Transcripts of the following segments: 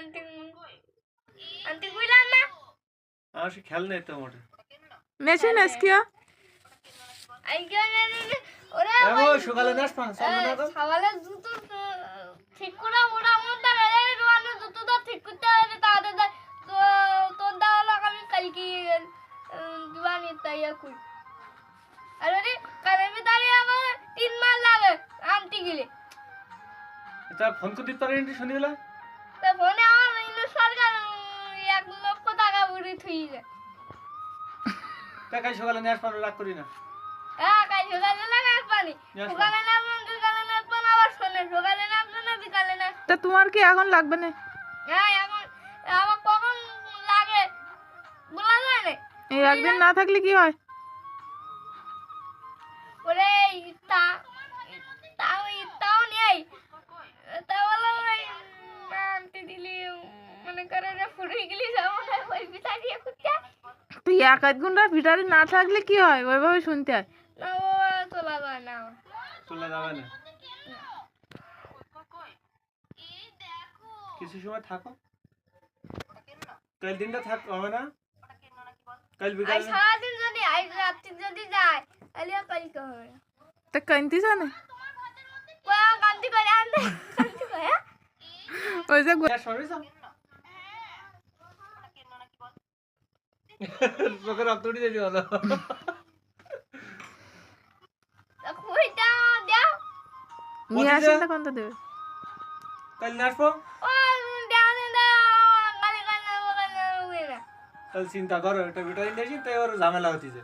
aunty aunty কইলাম না আমার সে খেয়াল নেই তো মোটে মেশিন আজকে ওরে সকালে নাস পান সকালে জুতো ঠিক করে ওরা মধ্যে রোয়ানো জুতো তো ঠিক করতে হবে তাদের তো তোর দাওয়া আমি কালকে দিবানি তাইয়া কই আরে কালে দাঁড়িয়ে আমার 3 মাস লাগে আনতে গেলে তা ফোন করে দিতে পারেন শুনিলা তা ফোনে আমার ইন্দু সরকার 1 লক্ষ টাকা বুড়ি থুই যায় টাকা সকালে নাস পান রাগ করি না হ্যাঁ কাল সকালে লাগাস পানি সকালে না বিকালে না পান আবার শোনে সকালে না না বিকালে না তা তোমার কি এখন লাগবে না হ্যাঁ এখন আমার কখন লাগে বলা যায় না এই একদিন না থাকলে কি হয় ওরে তাও নেই তা বলো আনতে দিলি মনে করে যে ফুটে গেলি যাবো না ওই পিঠা দিয়ে কুটতে তুই 1-8 ঘন্টা ভিতরে না থাকলে কি হয় ওইভাবে শুনতে হয় না ও তোলা যায় না তোলা যাবে না কিছু সময় থাকো কাল দিনটা থাক হবে না কাল আই বিকালে সারাদিন যদি আই রাত্রি যদি যায় তাহলে কালকে হবে না তা কান্তি জানে কোয়া কান্তি করে আনতে কান্তি করে ওই যে সরি স্যার তোকে রক্ত উঠে দিও না কুইটা দাও নিয়ে আসেন না কোনটা দেবে কাল নাসবো ও দাও না গালি গালি গালি কাল চিন্তা করো একটা ভিটামিন দিয়েছি তাই ওর ঝামেলা হতিছে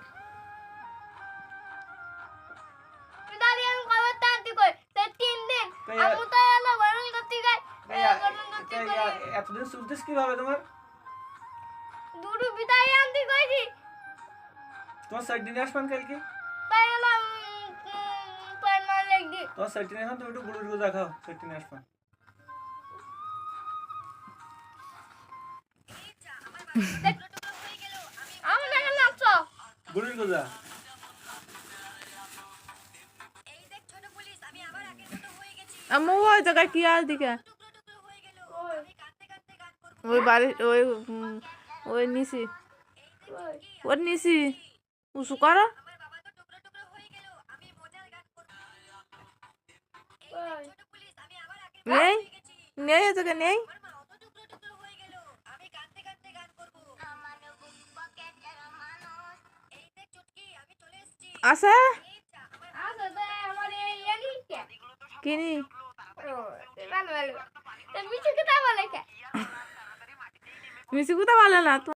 দাঁড়ি আমি কবে তান্তি কই তে 3 দিন আমি তো এলো গরম করতে গাই এতদিন চলতেছ কিভাবে তোমার দুটো বিদায় আনতে কইছি তোমার সাইড দিনে আসবেন কালকে তাই এলো পান মার লাগি তোমার সাইড দিনে এখন তুমি একটু গুড়ির গোজা খাও সাইড দিনে আসবেন আমি না নাচো গুড়ির গোজা আম্মু ওই জায়গায় কি আর দিকে ওই বাড়ি ওই নিচি ওর নিচি উঁচু করো নেই নেই এ জায়গায় নেই আছে আচ্ছা তাই আমার এই ইয়ানি কে কিনি ও ভালো ভালো তে মিছে কথা বলে কে মিশি কোথা ভালো না